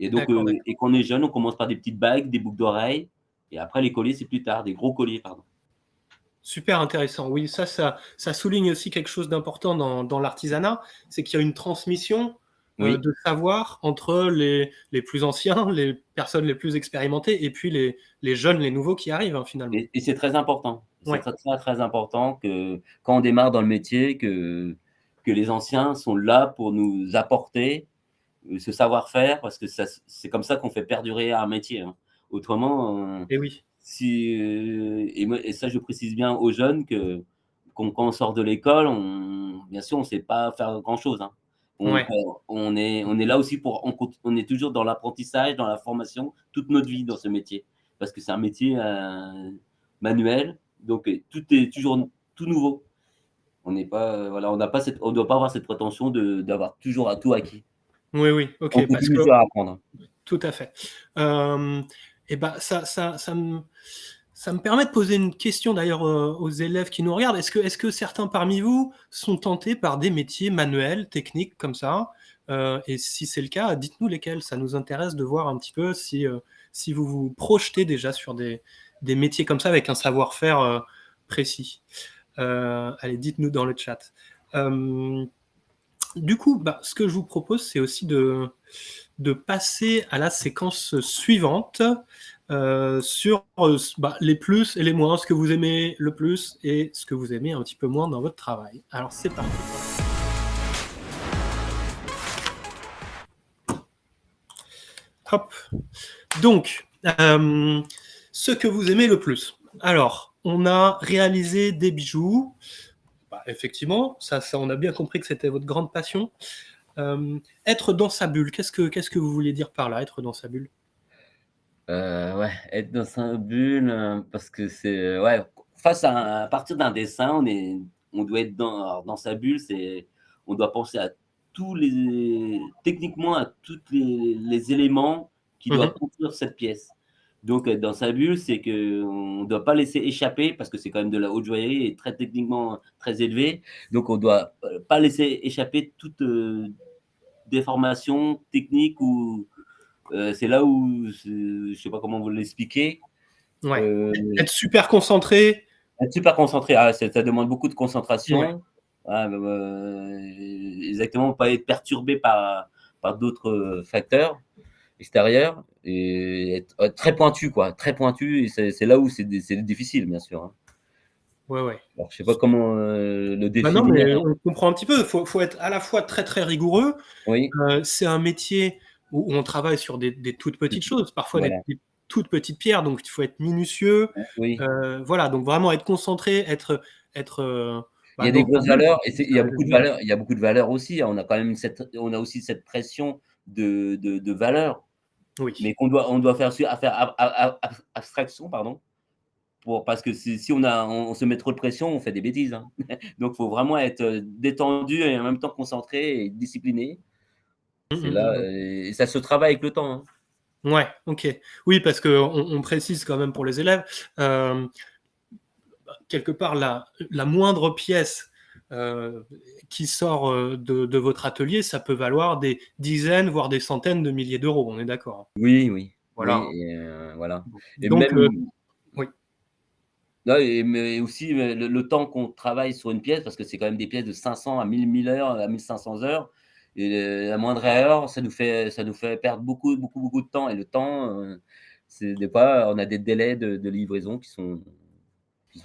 Et donc, d'accord, d'accord. quand on est jeune, on commence par des petites bagues, des boucles d'oreilles, et après les colliers, c'est plus tard, des gros colliers, pardon. Super intéressant. Oui, ça souligne aussi quelque chose d'important dans l'artisanat, c'est qu'il y a une transmission, Oui, de savoir entre les plus anciens, les personnes les plus expérimentées et puis les jeunes, les nouveaux qui arrivent, hein, finalement. et c'est très important. C'est Ouais, très, très, très important que quand on démarre dans le métier, que les anciens sont là pour nous apporter, ce savoir-faire, parce que c'est comme ça qu'on fait perdurer un métier, hein. Autrement, et oui, et ça, je précise bien aux jeunes quand on sort de l'école, bien sûr, on sait pas faire grand-chose, hein. On ouais, peut on est là aussi on est toujours dans l'apprentissage, dans la formation, toute notre vie dans ce métier. Parce que c'est un métier, manuel, donc tout est toujours tout nouveau. On n'est pas, voilà, on doit pas avoir cette prétention d'avoir toujours à tout acquis. oui, oui, On OK, parce continue que toujours à apprendre. tout à fait. Hem Et bah, ça me Ça me permet de poser une question d'ailleurs aux élèves qui nous regardent. Est-ce que certains parmi vous sont tentés par des métiers manuels, techniques comme ça? Et si c'est le cas, dites-nous lesquels. Ça nous intéresse de voir un petit peu si vous vous projetez déjà sur des métiers comme ça avec un savoir-faire précis. Allez, dites-nous dans le chat. Du coup, ce que je vous propose, c'est aussi de passer à la séquence suivante sur les plus et les moins, ce que vous aimez le plus et ce que vous aimez un petit peu moins dans votre travail. Alors, c'est parti. Hop. Donc, ce que vous aimez le plus. Alors, on a réalisé des bijoux. Effectivement, ça, on a bien compris que c'était votre grande passion. Être dans sa bulle, qu'est-ce que vous vouliez dire par là, être dans sa bulle? Ouais, être dans sa bulle, parce que c'est ouais, à partir d'un dessin, on doit être dans sa bulle, on doit penser à tous les techniquement à tous les éléments qui doivent Mmh. construire cette pièce. Donc être dans sa bulle, c'est qu'on ne doit pas laisser échapper parce que c'est quand même de la haute joaillerie et très techniquement très élevé. Donc on doit, pas laisser échapper toute, déformation technique ou c'est là où je sais pas comment vous l'expliquer. Ouais. Heu, Être super concentré. Être super concentré. Ah, ça demande beaucoup de Ouais. concentration. Ah, exactement, pas être perturbé par d'autres, facteurs extérieurs et être très pointu quoi, très pointu et c'est là où c'est difficile bien sûr, hein. Ouais, ouais. Alors je sais pas comment, le Non, définir. mais on comprend un petit peu. Faut être à la fois très, très rigoureux. Oui, C'est un métier où on travaille sur des toutes petites choses, parfois voilà, des toutes petites pierres, donc il faut être minutieux. oui. Voilà, donc vraiment être concentré, être Il y a des dans sa grosses bulle, valeurs quoi. et il Ça y a va beaucoup de bien. valeurs il y a beaucoup de valeurs aussi, hein. On a aussi cette pression de valeurs. Oui. Mais on doit faire abstraction, pardon, parce que si on se met trop de pression, on fait des bêtises, hein. Donc faut vraiment être, détendu et en même temps concentré et discipliné. Mmh C'est mh, là, mmh. et ça se travaille avec le temps, hein. Ouais, OK. Oui, parce qu'on précise quand même pour les élèves, hem, quelque part la moindre pièce, heu, qui sort, de votre atelier, ça peut valoir des dizaines, voire des centaines de milliers d'euros, on est d'accord, hein? Oui, oui, Voilà, oui hein. et voilà Bon, et donc même oui. non et mais aussi, le temps qu'on travaille sur une pièce, parce que c'est quand même des pièces de 500 à 1 000 heures, à 1 500 heures et la moindre erreur, ça nous fait perdre beaucoup, beaucoup, beaucoup de temps et le temps, c'est des fois, on a des délais de livraison qui sont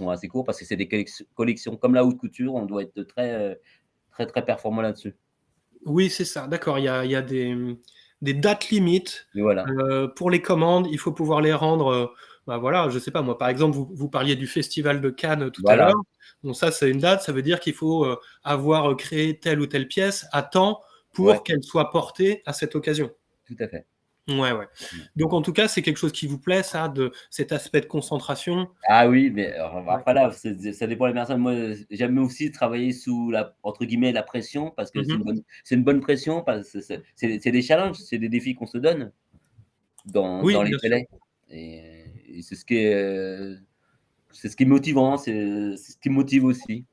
assez courts parce que c'est des collections comme la haute couture, on doit être très, très, très performant là-dessus. Oui, c'est ça, d'accord. Il y a des dates limites, Mais voilà, pour les commandes. Il faut pouvoir les rendre, voilà, je sais pas moi, par exemple, vous parliez du festival de Cannes tout à l'heure. voilà, Bon, ça, c'est une date, ça veut dire qu'il faut, avoir, créé telle ou telle pièce à temps ouais, pour qu'elle soit portée à cette occasion. tout à fait. Ouais, ouais. Mmh. Donc en tout cas, c'est quelque chose qui vous plaît ça, de cet aspect de concentration? Ah oui, mais alors Ouais. après là, ça dépend des personnes. Moi, j'aime aussi travailler sous la entre guillemets «la pression» parce que Mmh mh. c'est une bonne pression parce que c'est des challenges, c'est des défis qu'on se donne Oui, dans les bien sûr. délais et c'est ce qui est motivant, c'est ce qui me motive aussi.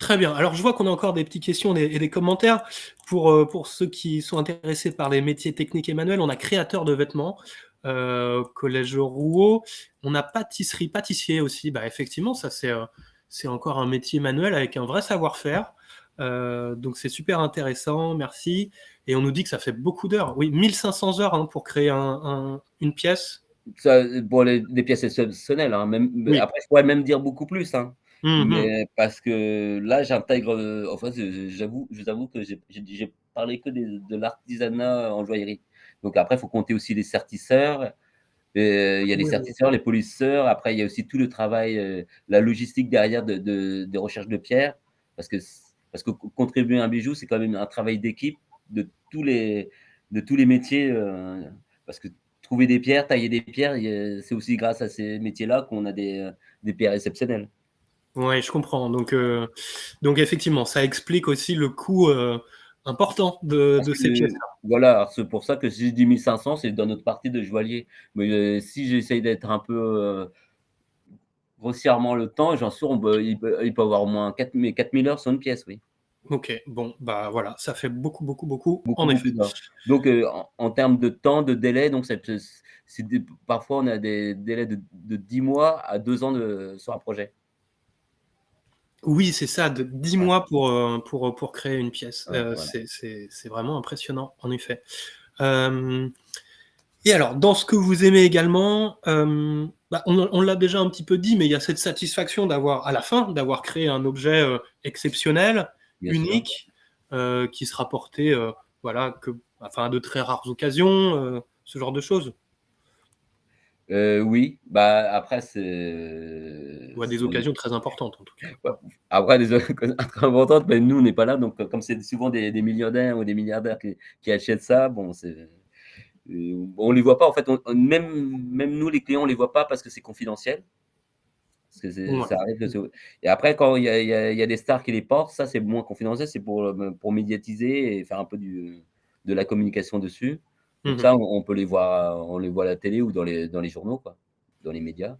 Très bien. Alors je vois qu'on a encore des petites questions et des commentaires. Pour ceux qui sont intéressés par les métiers techniques et manuels, on a créateur de vêtements, collège Rouault. On a pâtissier aussi. Effectivement, ça c'est encore un métier manuel avec un vrai savoir-faire. Donc c'est super intéressant, merci et on nous dit que ça fait beaucoup d'heures. Oui, 1 500 heures, hein, pour créer une pièce. Ça, pour les pièces exceptionnelles, hein, même Oui. après je pourrais même dire beaucoup plus, hein, Mmh mh. mais parce que là j'intègre, enfin je vous avoue que j'ai parlé que de l'artisanat en joaillerie. Donc après il faut compter aussi les sertisseurs, il y a les Ouais, sertisseurs, les polisseurs, après il y a aussi tout le travail, la logistique derrière de recherche de pierres parce que contribuer à un bijou, c'est quand même un travail d'équipe de tous les de tous les métiers, parce que trouver des pierres, tailler des pierres, c'est aussi grâce à ces métiers-là qu'on a des pierres exceptionnelles. ouais, je comprends. Donc effectivement, ça explique aussi le coût, important de Parce ces que pièces-là. voilà, alors c'est pour ça que si je dis 1 500, c'est dans notre partie de joaillier. Mais, si j'essaye d'être un peu, grossièrement le temps, j'en suis on peut il peut avoir au moins 4 000 heures sur une pièce, oui. OK, bon, bah, voilà, ça fait beaucoup, beaucoup, beaucoup, Beaucoup, en effet. beaucoup d'heures. Donc, en termes de temps, de délai, donc ça peut c'est des parfois on a des délais de 10 mois à 2 ans sur un projet. Oui, c'est ça, de 10 Ouais, mois pour créer une pièce. ouais, voilà. C'est vraiment impressionnant, en effet. Hem Et alors, dans ce que vous aimez également, bah, on l'a déjà un petit peu dit, mais il y a cette satisfaction d'avoir à la fin, d'avoir créé un objet, exceptionnel, Bien sûr. unique, qui sera porté, voilà, à de très rares occasions, ce genre de choses? Oui, bah, après Ou à des occasions très importantes, en tout cas. ouais, Ouais. après des très importantes, mais nous on n'est pas là, donc comme c'est souvent des millionnaires ou des milliardaires qui achètent ça, bon on les voit pas en fait, même nous les clients, on les voit pas parce que c'est confidentiel. Parce que Ouais. ça arrive que et après quand il y a des stars qui les portent, ça c'est moins confidentiel, c'est pour médiatiser et faire un peu de la communication dessus. Donc Mmh. ça, on peut les voir, on les voit à la télé ou dans les journaux quoi, dans les médias.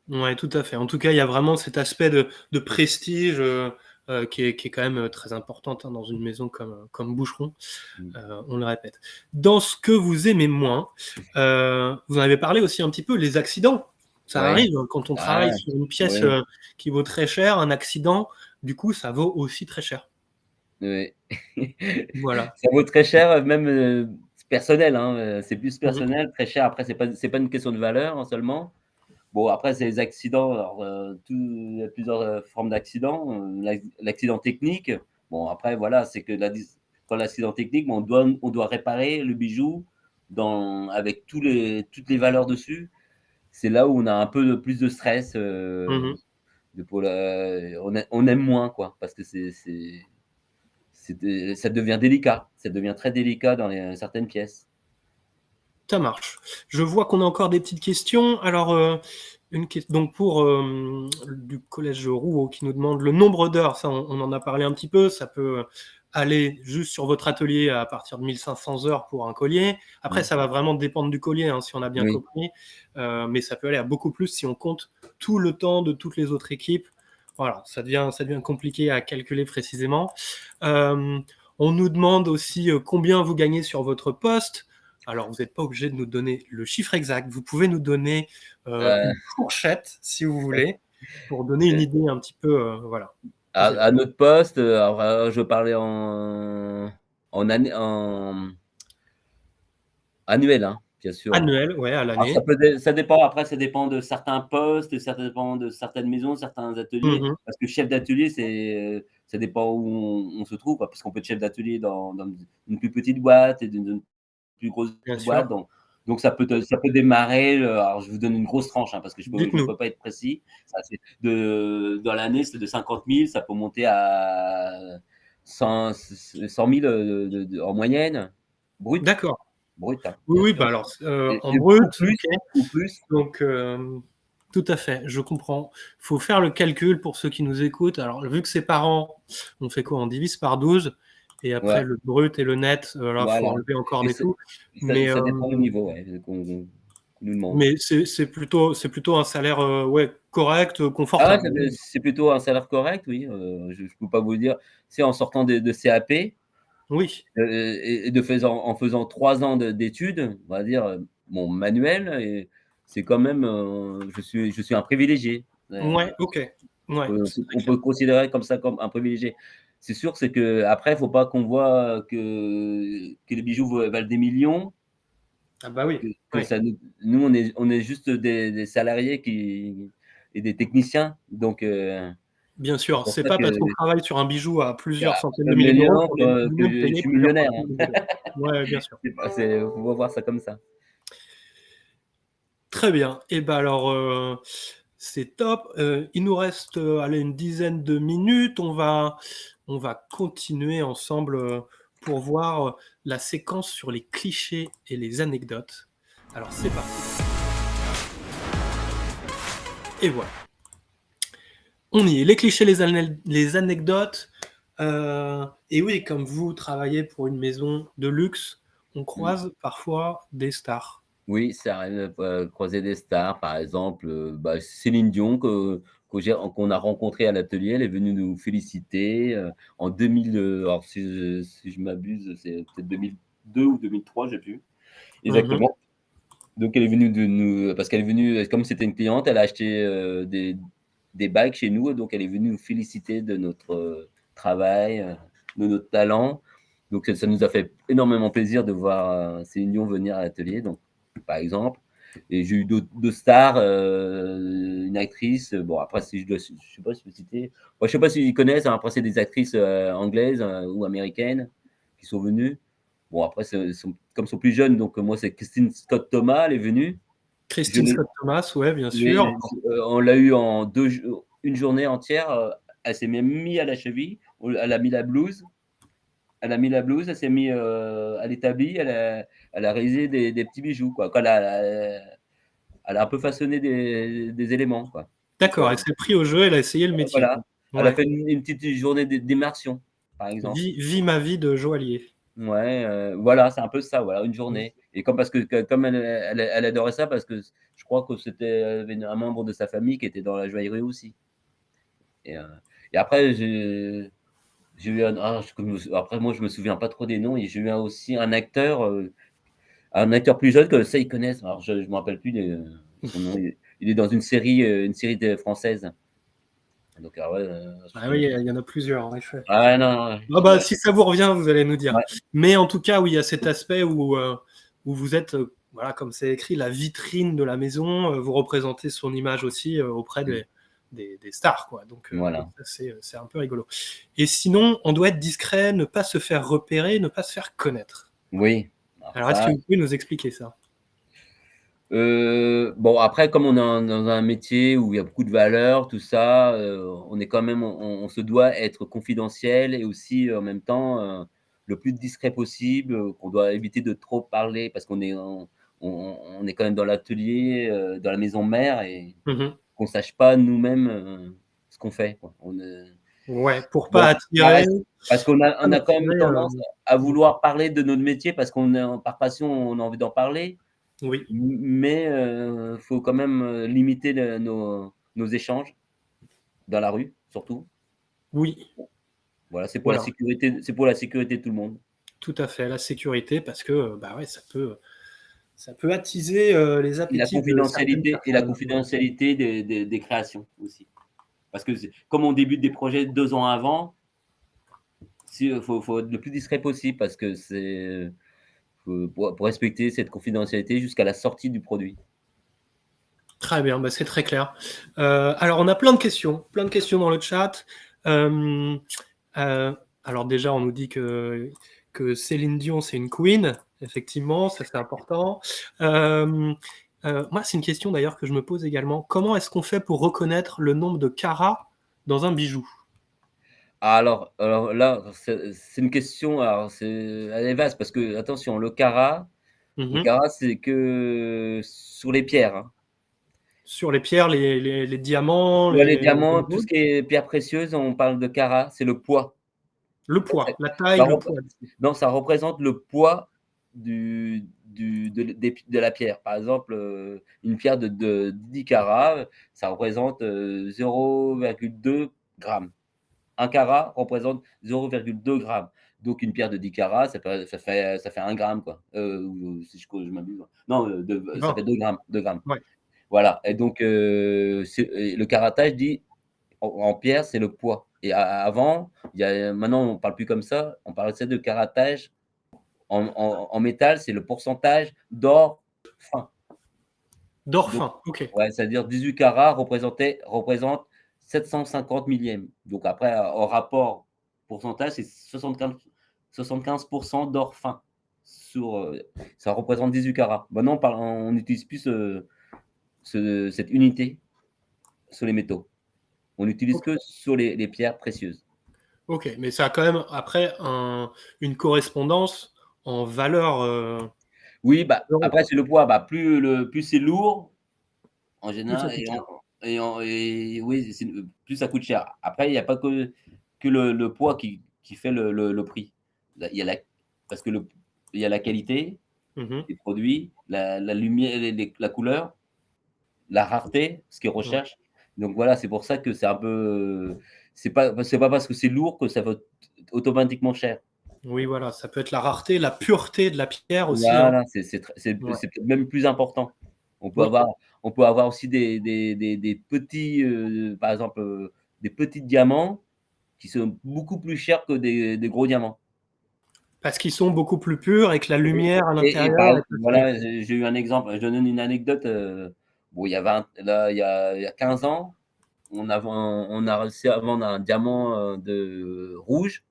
Ouais, tout à fait. En tout cas, il y a vraiment cet aspect de prestige, qui est quand même, très importante, hein, dans une maison comme Boucheron. Mmh. On le répète. Dans ce que vous aimez moins, vous en avez parlé aussi un petit peu, les accidents. Ça Ouais. arrive, hein, quand on Ah, travaille sur une pièce, oui, qui vaut très cher, un accident, du coup, ça vaut aussi très cher. oui. Voilà. Ça vaut très cher, même, personnel, hein, c'est plus Mmh mh. personnel, très cher. Après c'est pas une question de valeur, hein, seulement. Bon, après, c'est les accidents. Alors, il y a plusieurs, formes d'accidents. L'accident technique, bon, après, voilà, c'est que quand l'accident technique, bon, on doit réparer le bijou avec toutes les valeurs dessus. C'est là où on a un peu plus de stress, Mmh. on aime moins, quoi, parce que ça devient délicat. Ça devient très délicat dans certaines pièces. Ça marche. Je vois qu'on a encore des petites questions. Alors, donc pour, du collège Rouault qui nous demande le nombre d'heures, ça on en a parlé un petit peu, ça peut, aller juste sur votre atelier à partir de 1 500 heures pour un collier. Après Mmh. ça va vraiment dépendre du collier, hein, si on a bien Oui. compris, mais ça peut aller à beaucoup plus si on compte tout le temps de toutes les autres équipes. Voilà, ça devient compliqué à calculer précisément. Hem, on nous demande aussi, combien vous gagnez sur votre poste. Alors, vous n'êtes pas obligé de nous donner le chiffre exact. Vous pouvez nous donner, Heu, une fourchette, si vous voulez, pour donner une idée un petit peu, voilà. Vas-y. à notre poste, alors, je parlais en année en annuel, hein, bien sûr. Annuel, ouais, à Alors l'année. ça dépend, après ça dépend de certains postes, ça dépend de certaines maisons, certains ateliers. Mmh. Parce que chef d'atelier, ça dépend où on se trouve, quoi. Parce qu'on peut être chef d'atelier dans une plus petite boîte et d'une plus grosse Bien boîte, sûr. donc ça peut démarrer, alors je vous donne une grosse tranche, hein, parce que je Dites-nous. peux pas être précis. Ça c'est dans l'année, c'est de 50 000, ça peut monter à 100 000, en moyenne, brut, D'accord. brut, hein, Oui, bien oui, sûr. bah, alors, en Et brut, OK. beaucoup plus. Donc, tout à fait, je comprends. Faut faire le calcul pour ceux qui nous écoutent. Alors, vu que c'est par an, on fait quoi? On divise par 12 et après Ouais, le brut et le net, là, faut voilà, enlever encore et des sous. ça Mais, ça dépend du niveau, ouais, qu'on nous demande. mais c'est plutôt un salaire, ouais, correct, Ah ouais, confortable. c'est plutôt un salaire correct, oui, je peux pas vous dire. C'est en sortant de CAP, Oui, et en faisant 3 ans d'études, on va dire, mon manuel, et c'est quand même, je suis un privilégié. ouais, OK. Ouais, c'est très On clair. peut considérer comme ça, comme un privilégié. C'est sûr, c'est qu'après, il faut pas qu'on voit que les bijoux valent des millions. Ah bah oui, Que oui. ça nous, on est juste des salariés et des techniciens, donc Bien c'est sûr, pour c'est ça pas que parce qu'on travaille sur un bijou à plusieurs centaines de le milliers d'euros million qu'on est que nous-mêmes je payés suis plusieurs millionnaire, centaines de hein. milliers d'euros. Ouais, bien sûr. Faut voir ça comme ça. Très bien. Et ben alors, c'est top. Il nous reste, allez, une dizaine de minutes. On va continuer ensemble, pour voir, la séquence sur les clichés et les anecdotes. Alors c'est parti et voilà. On y est. Les clichés, les anecdotes. Et oui, comme vous travaillez pour une maison de luxe, on Mmh. croise parfois des stars. Oui, ça arrive, croiser des stars, par exemple, Céline Dion qu'on a rencontrée à l'atelier. Elle est venue nous féliciter, en 2000, alors si je m'abuse, c'est peut-être 2002 ou 2003, je sais plus Mmh. exactement. Donc elle est venue de nous parce qu'elle est venue, comme c'était une cliente, elle a acheté, des bagues chez nous, donc elle est venue nous féliciter de notre, travail, de notre talent. Donc ça nous a fait énormément plaisir de voir, Céline Dion venir à l'atelier, donc par exemple. Et j'ai eu d'autres stars, une actrice, bon après si je sais pas si je peux citer, moi je sais pas s'ils connaissent, hein, après c'est des actrices, anglaises, ou américaines qui sont venues. Bon après comme ils sont plus jeunes, donc moi c'est Christine Scott Thomas, elle est venue. Je Christine l'ai Scott Thomas, ouais, bien mais sûr. on l'a eu en 2 jours, une journée entière, elle s'est même mis à la cheville, elle a mis la blouse, elle s'est mis, à l'établi, elle a réalisé des petits bijoux quoi. Quoi elle a un peu façonné des éléments quoi. Donc D'accord, elle s'est pris au jeu, elle a essayé le métier, voilà, quoi. elle a Ouais. fait une petite journée d'immersion, par exemple. Vis ma vie de joaillier. Ouais, voilà, c'est un peu ça, voilà, une Mmh. journée et comme parce que comme elle adorait ça parce que je crois que c'était, elle avait un membre de sa famille qui était dans la joaillerie aussi et heu et après j'ai eu après moi je me souviens pas trop des noms et j'ai eu aussi un acteur plus jeune que ça ils connaissent. Alors je me rappelle plus son nom. Il est dans une série de française. Donc ah ouais, je Ah connais oui, pas. il y en a plusieurs, en effet. Ah non, non, Ah bah, si ça vous revient, vous allez nous dire. ouais, Mais en tout cas, oui, il y a cet aspect où vous êtes, voilà, comme c'est écrit, la vitrine de la maison, vous représentez son image aussi, auprès mmh, des stars, quoi. Donc voilà. ça, c'est un peu rigolo. Et sinon, on doit être discret, ne pas se faire repérer, ne pas se faire connaître. Oui, alors Alors, est-ce ça. que vous pouvez nous expliquer ça? Bon après comme on est dans un métier où il y a beaucoup de valeurs, tout ça, on est quand même on se doit être confidentiel et aussi en même temps, le plus discret possible, qu'on doit éviter de trop parler parce on est quand même dans l'atelier, dans la maison mère et Mmh. qu'on sache pas nous-mêmes, ce qu'on fait quoi. Ouais, pour pas Bon, attirer parce pas on a quand même attirer, tendance à vouloir parler de notre métier parce qu'on est par passion, on a envie d'en parler. oui, Mais faut quand même, limiter nos échanges dans la rue, surtout. oui, Voilà, voilà, c'est pour la sécurité de tout le monde. tout à fait, la sécurité parce que, bah, ouais, ça peut attiser, les appétits de certaines Et la personnes. Ouais. confidentialité des créations aussi. Parce que c'est comme on débute des projets 2 ans avant, si, faut être le plus discret possible parce que pour respecter cette confidentialité jusqu'à la sortie du produit. Très bien, bah, c'est très clair. Alors on a plein de questions dans le chat. Hem, alors déjà, on nous dit que Céline Dion, c'est une queen. Effectivement, ça, c'est important. Hem, moi, c'est une question d'ailleurs que je me pose également. Comment est-ce qu'on fait pour reconnaître le nombre de carats dans un bijou? Alors là, c'est une question, alors elle est vaste parce que attention, Mmh le mh. carat, c'est que sur les pierres, hein. Sur les pierres, les diamants, Ouais, les les diamants, tout ce émeraudes? qui est pierres précieuses, on parle de carat, c'est le poids. Le Ça poids, la taille, ça le rep poids. Non, ça représente le poids de la pierre. Par exemple, une pierre de 10 carats, ça représente, 0,2 grammes. 1 carat représente 0,2 grammes. Donc une pierre de 10 carats, ça fait 1 gramme quoi, ou si je m'abuse. Non, ça Ah, fait 2 grammes, 2 grammes. ouais. Voilà et donc le caratage dit en pierre, c'est le poids et avant, maintenant on parle plus comme ça, on parlait de caratage en métal, c'est le pourcentage d'or fin. D'or Donc fin, OK. ouais, c'est-à-dire 18 carats représente 750 millièmes. Donc après, en rapport pourcentage, c'est 75 d'or fin sur, ça représente 18 carats. Maintenant on n'utilise plus cette unité sur les métaux. On n'utilise OK. que sur les pierres précieuses. OK, mais ça a quand même après une correspondance en valeur, Oui, bah, d'euros, après quoi. c'est le poids, bah, plus c'est lourd en Plus ça général coûte cher. et oui, plus ça coûte cher. Après il y a pas que que le poids qui fait le prix. Là, parce que il y a la qualité Mmh. des produits, la lumière, la couleur, la rareté, ce qu'ils Ouais. recherchent. Donc voilà, c'est pour ça que c'est un peu, c'est pas parce que c'est lourd que ça va automatiquement cher. Oui, voilà, ça peut être la rareté, la pureté de la pierre aussi, hein. Voilà, Ouais. c'est peut-être même plus important. On peut Oui. avoir on peut avoir aussi des petits, par exemple, des petits diamants qui sont beaucoup plus chers que des gros diamants. Parce qu'ils sont beaucoup plus purs et que la lumière à Et par l'intérieur est plus. voilà, j'ai eu un exemple, je donne une anecdote, bon, il y a 20 là, il y a 15 ans, on a réussi à vendre un diamant, de rouge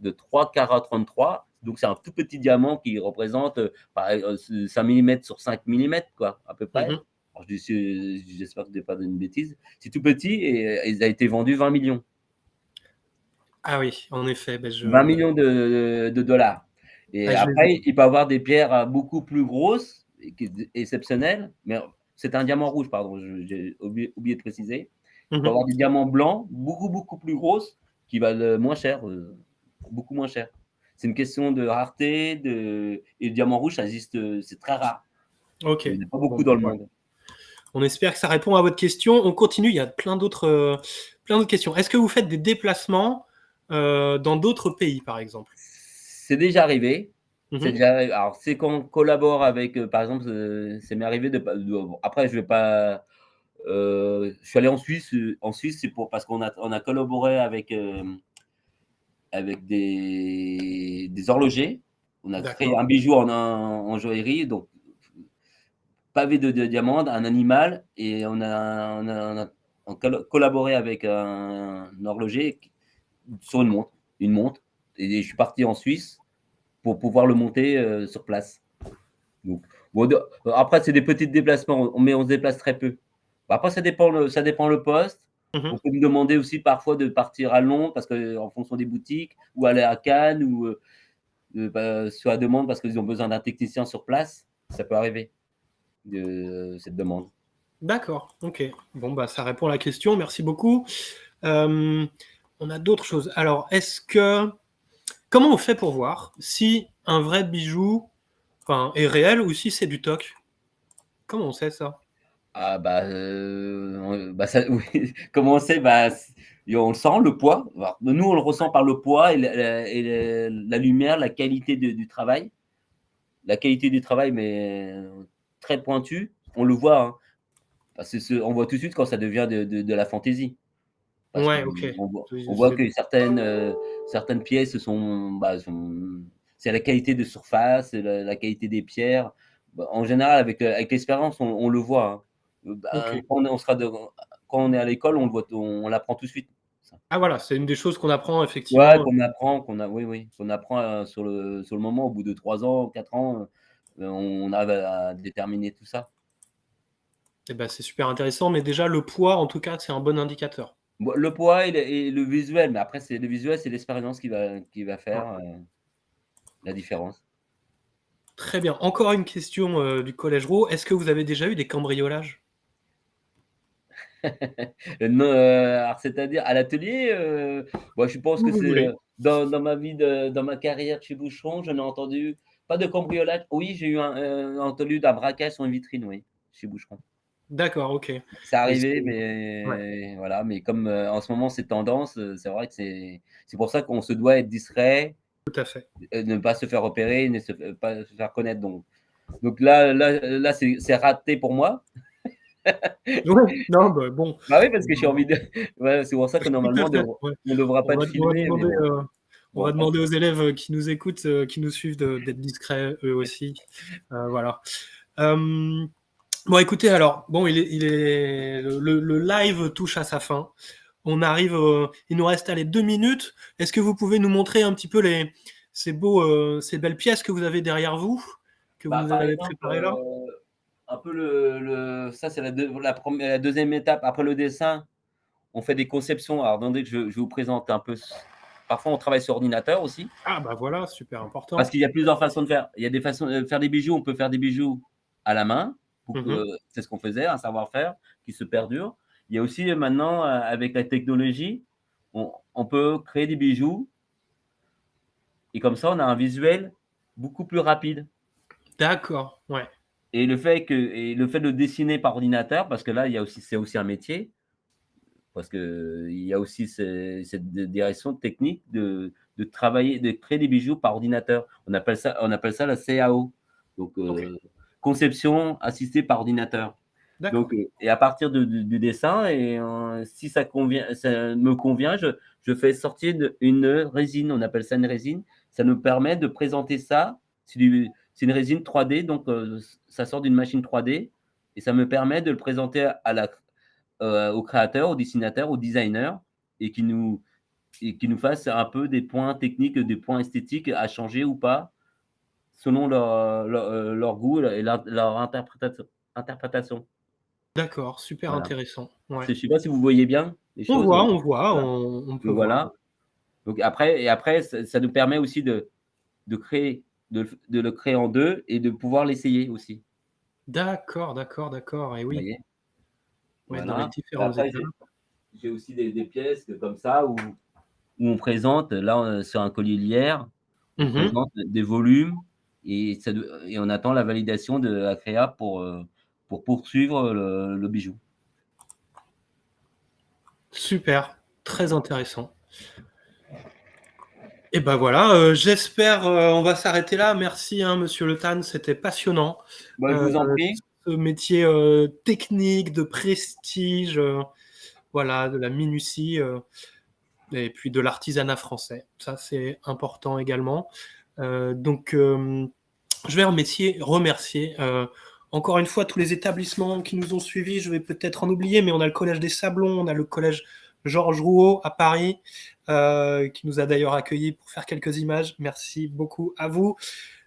de 3,33 carats. Donc c'est un tout petit diamant qui représente, 5 millimètres sur 5 millimètres, quoi, à peu près. Mmh. Alors j'espère que je dis pas une bêtise. C'est tout petit et il a été vendu 20 millions. Ah oui, en effet, beh, 20 millions de dollars. Et je l'ai vu. après, il peut avoir des pierres, beaucoup plus grosses et exceptionnelles, mais c'est un diamant rouge, pardon, j'ai oublié de préciser. Il peut Mmh. avoir des diamants blancs, beaucoup plus grosses, qui valent, moins cher, beaucoup moins cher. C'est une question de rareté, et le diamant rouge, ça existe, c'est très rare. OK. Il y en a pas Bon, beaucoup bah, dans le voilà. monde. On espère que ça répond à votre question. On continue, il y a plein d'autres questions. Est-ce que vous faites des déplacements, dans d'autres pays, par exemple? C'est déjà arrivé. C'est Mmh. déjà arri Alors, c'est quand on collabore avec, par exemple, ça m'est arrivé après je vais pas, je suis allé en Suisse, c'est parce qu'on a collaboré avec des horlogers. On a créé D'accord. un bijou en joaillerie, donc pavé de diamants, un animal, et on collaboré avec un horloger sur une montre, et je suis parti en Suisse pour pouvoir le monter, sur place. Donc bon, après c'est des petits déplacements, mais on se déplace très peu. Bah, après ça dépend le poste. On Mmh. peut me demander aussi parfois de partir à Londres parce que en fonction des boutiques, ou aller à Cannes, ou, bah, sur la demande parce qu'ils ont besoin d'un technicien sur place. Ça peut arriver, cette demande. D'accord, OK. Bon, bah, ça répond à la question, merci beaucoup. Hem, on a d'autres choses. Alors, comment on fait pour voir si un vrai bijou, enfin, est réel ou si c'est du toc? Comment on sait ça? Ah bah, bah ça oui, comment on sait? Bah, et on le sent, le poids. Alors nous, on le ressent par le poids la lumière, la qualité du travail. La qualité du travail, mais très pointue, on le voit, hein. Parce que on voit tout de suite quand ça devient de la fantaisie. Parce Ouais, OK. on voit que certaines pièces c'est la qualité de surface, la qualité des pierres. Bah, en général, avec l'expérience, on le voit, hein. OK. Ben, quand on est à l'école, on le voit, on l'apprend tout de suite, ça. Ah voilà, c'est une des choses qu'on apprend Ouais, effectivement. qu'on apprend, sur le moment, au bout de 3 ans, 4 ans, on arrive à déterminer tout ça. Et bah, c'est super intéressant, mais déjà le poids en tout cas, c'est un bon indicateur. Bon, le poids et le visuel, mais après c'est le visuel, c'est l'expérience qui va Ouais. faire, la différence. Très bien. Encore une question, du collège Ro. Est-ce que vous avez déjà eu des cambriolages? Non, alors c'est-à-dire à l'atelier, bah, je pense Où que vous c'est, voulez. dans ma carrière chez Boucheron, j'en ai entendu pas de cambriolage. Oui, j'ai entendu d'un braquage sur une vitrine, oui, chez Boucheron. D'accord, OK. C'est Et c'est arrivé, ouais, mais voilà, mais comme, en ce moment c'est tendance, c'est vrai que c'est pour ça qu'on se doit être discret, tout à fait. ne pas se faire repérer, ne se f pas se faire connaître, donc là, c'est raté pour moi. Ouais, non, bah, bon, Bah oui, parce on que j'ai envie de ouais, c'est pour ça que tout à normalement fait, ouais. on devra pas être On va filmé, mais demander, bon. on Bon, va après demander aux élèves, qui nous écoutent, qui nous suivent d'être discrets eux aussi. Voilà. Hem, bon écoutez alors, bon le live touche à sa fin. On arrive, il nous reste, allez, 2 minutes. Est-ce que vous pouvez nous montrer un petit peu ces belles pièces que vous avez derrière vous, que vous bah, nous par avez exemple, préparées là? un peu ça c'est la 2e étape. Après le dessin, on fait des conceptions. Alors attendez que je vous présente un peu parfois on travaille sur ordinateur aussi, Ah bah voilà, super parce important. qu'il y a plusieurs façons de faire. Il y a des façons de faire des bijoux, on peut faire des bijoux à la main, Mmh mh. c'est ce qu'on faisait, un savoir-faire qui se perdure. Il y a aussi maintenant, avec la technologie, on peut créer des bijoux et comme ça, on a un visuel beaucoup plus rapide. D'accord, ouais. Le fait de dessiner par ordinateur, parce que là, il y a aussi c'est aussi un métier, parce qu'il y a aussi cette direction technique de travailler, de créer des bijoux par ordinateur. On appelle ça la CAO, donc OK, conception assistée par ordinateur. d'accord. Donc et à partir du dessin et si ça me convient, je fais sortir une résine, on appelle ça une résine. Ça nous permet de présenter ça. C'est une résine 3D, donc ça sort d'une machine 3D et ça me permet de le présenter au créateur, au dessinateur, au designer et qui nous fasse un peu des points techniques, des points esthétiques à changer ou pas, selon leur goût et leur interprétation. D'accord, super Voilà. intéressant. Ouais. Je sais pas si vous voyez bien les choses, mais On voit, voilà. on peut Donc voir. voilà. Donc après ça nous permet aussi de créer de le créer en 2 et de pouvoir l'essayer aussi. D'accord, d'accord, d'accord et Vous oui, voyez? ouais, dans les Voilà. Et différentes après étapes. j'ai aussi des pièces comme ça où on présente là, sur un collier lierre, on Mmh. présente des volumes et on attend la validation de la créa pour poursuivre le bijou. Super, très intéressant. Et ben voilà, j'espère, on va s'arrêter là. Merci, hein, monsieur Le Tan, c'était passionnant. Bah, je Heu, vous en prie. Ce métier, technique, de prestige, voilà, de la minutie, et puis de l'artisanat français. Ça, c'est important également. Donc, je vais remercier, encore une fois tous les établissements qui nous ont suivis. Je vais peut-être en oublier, mais on a le collège des Sablons, on a le collège Georges Rouault à Paris, qui nous a d'ailleurs accueillis pour faire quelques images. Merci beaucoup à vous.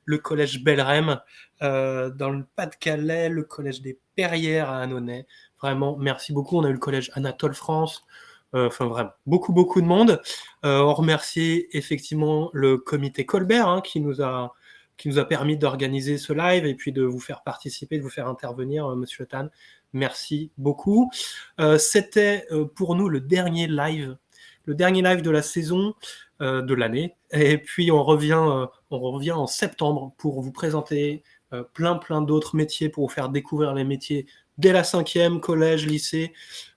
Le collège Belrem, dans le Pas-de-Calais, le collège des Perrières à Annonay. Vraiment, merci beaucoup. On a eu le collège Anatole France. Enfin, vraiment, beaucoup, beaucoup de monde. On remercie effectivement le comité Colbert, hein, qui nous a permis d'organiser ce live et puis de vous faire participer, de vous faire intervenir, monsieur Tan. Merci beaucoup. C'était pour nous le dernier live de la saison, de l'année. Et puis on revient en septembre pour vous présenter plein d'autres métiers, pour vous faire découvrir les métiers dès la 5e, collège, lycée.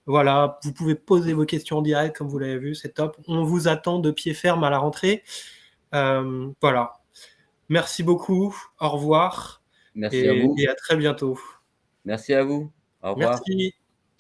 Voilà, vous pouvez poser vos questions en direct, comme vous l'avez vu, c'est top. On vous attend de pied ferme à la rentrée. Voilà. Merci beaucoup, au revoir Merci à vous. et à très bientôt. Merci à vous. Au revoir. Merci.